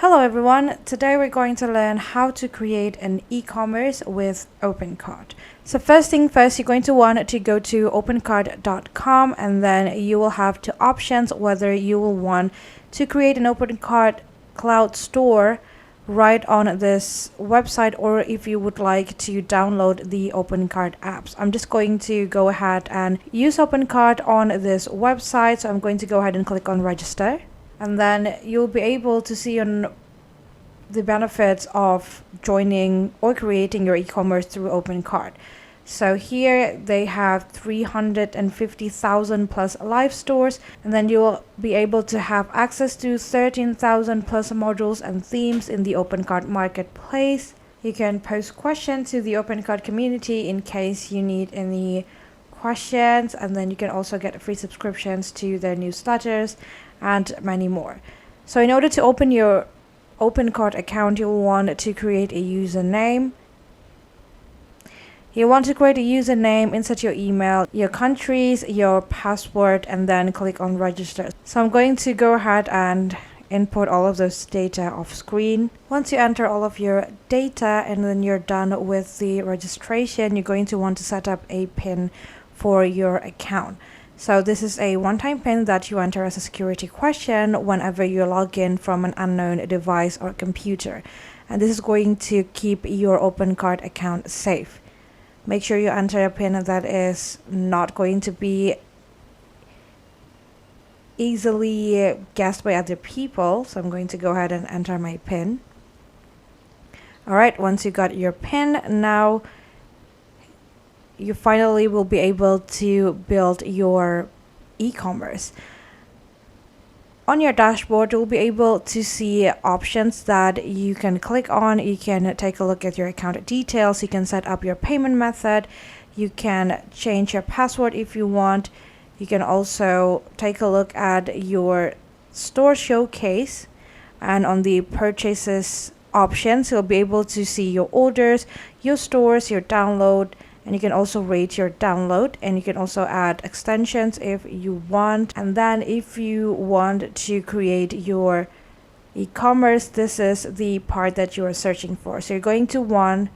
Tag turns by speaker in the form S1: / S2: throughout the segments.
S1: Hello everyone, today we're going to learn how to create an e-commerce with Opencart. So first thing first, you're going to want to go to opencart.com and then you will have two options whether you will want to create an Opencart cloud store right on this website or if you would like to download the Opencart apps. I'm just going to go ahead and use Opencart on this website, so I'm going to go ahead and click on register. And then you'll be able to see on the benefits of joining or creating your e-commerce through Opencart. So here they have 350,000 plus live stores, and then you will be able to have access to 13,000 plus modules and themes in the Opencart marketplace. You can post questions to the Opencart community in case you need any questions, and then you can also get free subscriptions to their newsletters and many more. So in order to open your Opencart account, you'll want to create a username. You want to create a username, insert your email, your countries, your password, and then click on register. So I'm going to go ahead and input all of those data off screen. Once you enter all of your data and then you're done with the registration, you're going to want to set up a PIN for your account. So this is a one-time PIN that you enter as a security question whenever you log in from an unknown device or computer. And this is going to keep your Opencart account safe. Make sure you enter a PIN that is not going to be easily guessed by other people. So I'm going to go ahead and enter my PIN. Alright, once you got your PIN, now you finally will be able to build your e-commerce. On your dashboard, you'll be able to see options that you can click on. You can take a look at your account details. You can set up your payment method. You can change your password if you want. You can also take a look at your store showcase, and on the purchases options, you'll be able to see your orders, your stores, your download, and you can also rate your download, and you can also add extensions if you want. And then if you want to create your e-commerce, this is the part that you are searching for. So you're going to want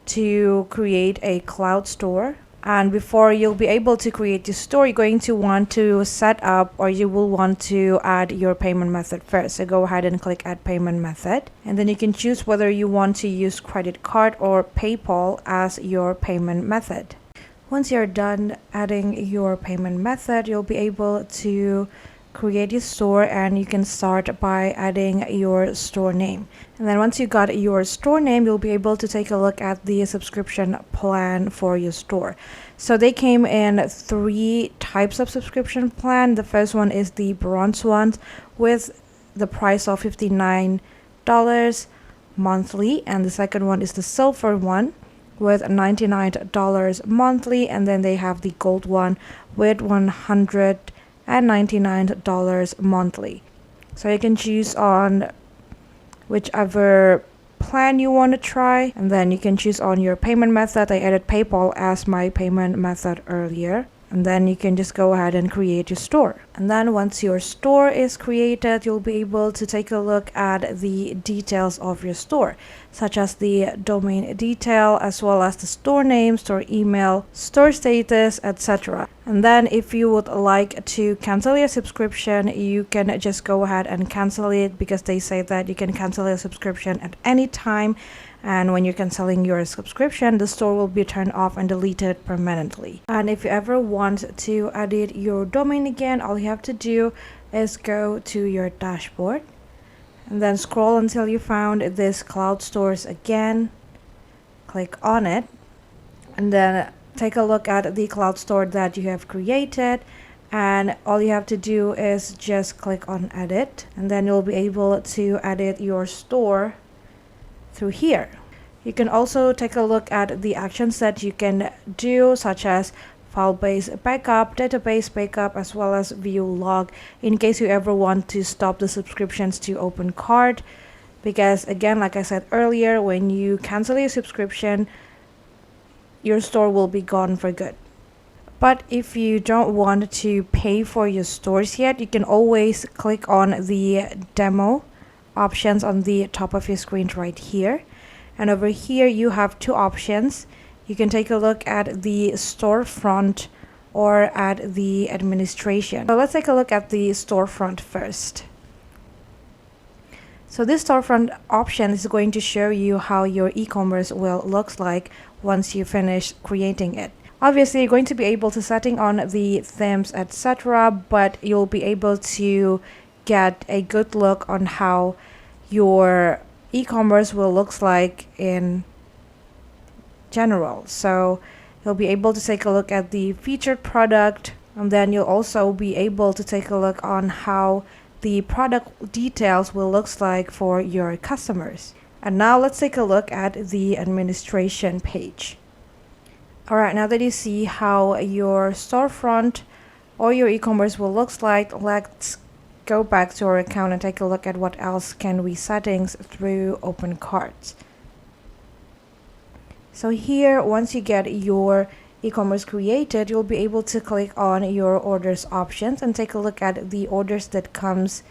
S1: to create a cloud store. And before you'll be able to create the store, you're going to want to set up, or you will want to add your payment method first. So go ahead and click add payment method. And then you can choose whether you want to use credit card or PayPal as your payment method. Once you're done adding your payment method, you'll be able to create your store, and you can start by adding your store name. And then once you got your store name, you'll be able to take a look at the subscription plan for your store. So they came in 3 types of subscription plan. The first one is the bronze one with the price of $59 monthly, and the second one is the silver one with $99 monthly, and then they have the gold one with $199 monthly. So you can choose on whichever plan you want to try, and then you can choose on your payment method. I added PayPal as my payment method earlier, and then you can just go ahead and create your store. And then once your store is created, you'll be able to take a look at the details of your store, such as the domain detail, as well as the store name, store email, store status, etc. And then if you would like to cancel your subscription, you can just go ahead and cancel it, because they say that you can cancel your subscription at any time. And when you're canceling your subscription, the store will be turned off and deleted permanently. And if you ever want to edit your domain again, all you have to do is go to your dashboard and then scroll until you found this cloud stores again. Click on it, and then take a look at the cloud store that you have created. And all you have to do is just click on edit, and then you'll be able to edit your store through here. You can also take a look at the actions that you can do, such as file-based backup, database backup, as well as view log, in case you ever want to stop the subscriptions to Opencart. Because again, like I said earlier, when you cancel your subscription, your store will be gone for good. But if you don't want to pay for your stores yet, you can always click on the demo options on the top of your screen right here. And over here you have two options. You can take a look at the storefront or at the administration. So let's take a look at the storefront first. So this storefront option is going to show you how your e-commerce will look like once you finish creating it. Obviously, you're going to be able to setting on the themes, etc., but you'll be able to get a good look on how your e-commerce will look like in general. So you'll be able to take a look at the featured product, and then you'll also be able to take a look on how the product details will look like for your customers. And now let's take a look at the administration page. Alright, now that you see how your storefront or your e-commerce will look like, let's go back to our account and take a look at what else can we settings through Opencart. So here, once you get your e-commerce created, you'll be able to click on your orders options and take a look at the orders that comes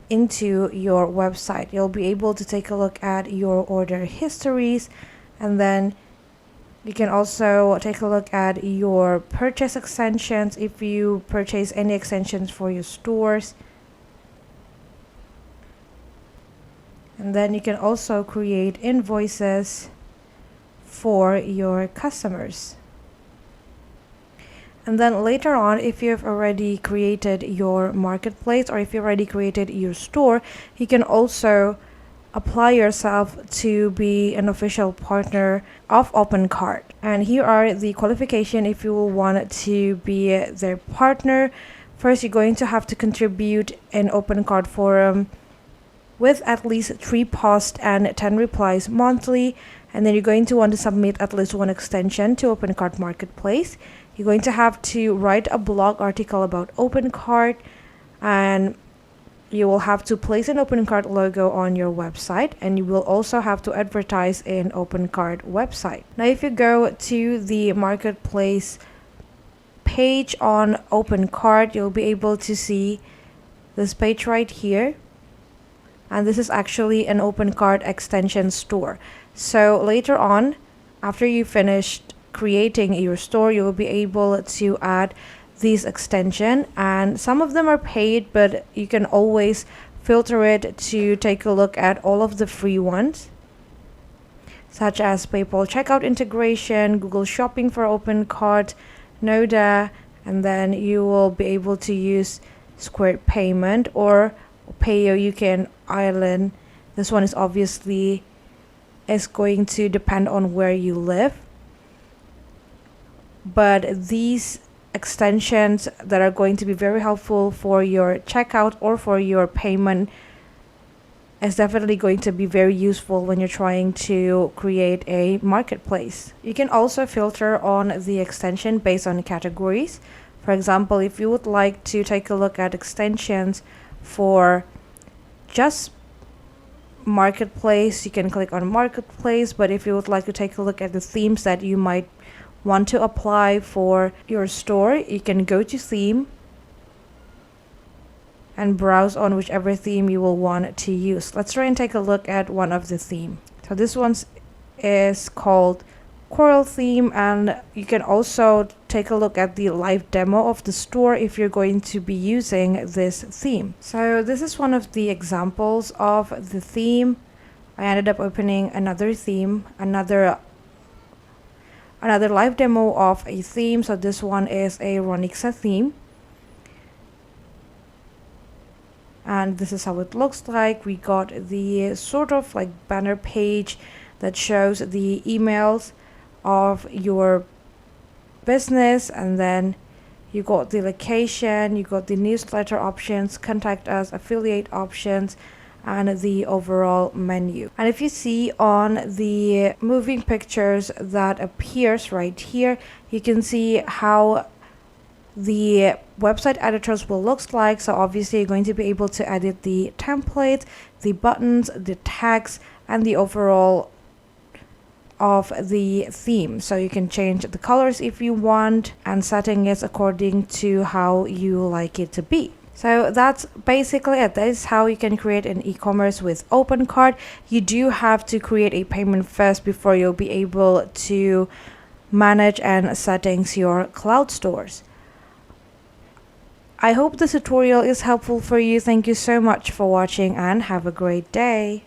S1: into your website. You'll be able to take a look at your order histories, and then you can also take a look at your purchase extensions if you purchase any extensions for your stores. And then you can also create invoices for your customers. And then later on, if you've already created your marketplace or if you've already created your store, you can also apply yourself to be an official partner of Opencart. And here are the qualifications if you will want to be their partner. First, you're going to have to contribute an Opencart forum with at least 3 posts and 10 replies monthly. And then you're going to want to submit at least one extension to Opencart Marketplace. You're going to have to write a blog article about Opencart, and you will have to place an Opencart logo on your website, and you will also have to advertise in Opencart website. Now, if you go to the marketplace page on Opencart, you'll be able to see this page right here. And this is actually an Opencart extension store. So later on, after you finished creating your store, you will be able to add these extension, and some of them are paid, but you can always filter it to take a look at all of the free ones, such as PayPal checkout integration, Google Shopping for Opencart, Noda, and then you will be able to use Square Payment or Payo UK and Ireland. This one is obviously going to depend on where you live, but these extensions that are going to be very helpful for your checkout or for your payment is definitely going to be very useful when you're trying to create a marketplace. You can also filter on the extension based on categories. For example, if you would like to take a look at extensions for just marketplace, you can click on marketplace, but if you would like to take a look at the themes that you might want to apply for your store, you can go to theme and browse on whichever theme you will want to use. Let's try and take a look at one of the theme. So this one is called Coral theme, and you can also take a look at the live demo of the store if you're going to be using this theme. So this is one of the examples of the theme. I ended up opening another theme, another live demo of a theme. So this one is a Ronixa theme, and this is how it looks like. We got the sort of like banner page that shows the emails of your business, and then you got the location, you got the newsletter options, contact us, affiliate options, and the overall menu. And if you see on the moving pictures that appears right here, you can see how the website editors will look like. So obviously you're going to be able to edit the templates, the buttons, the tags, and the overall of the theme. So you can change the colors if you want, and setting it according to how you like it to be. So that's basically it. That is how you can create an e-commerce with Opencart. You do have to create a payment first before you'll be able to manage and settings your cloud stores. I hope this tutorial is helpful for you. Thank you so much for watching and have a great day.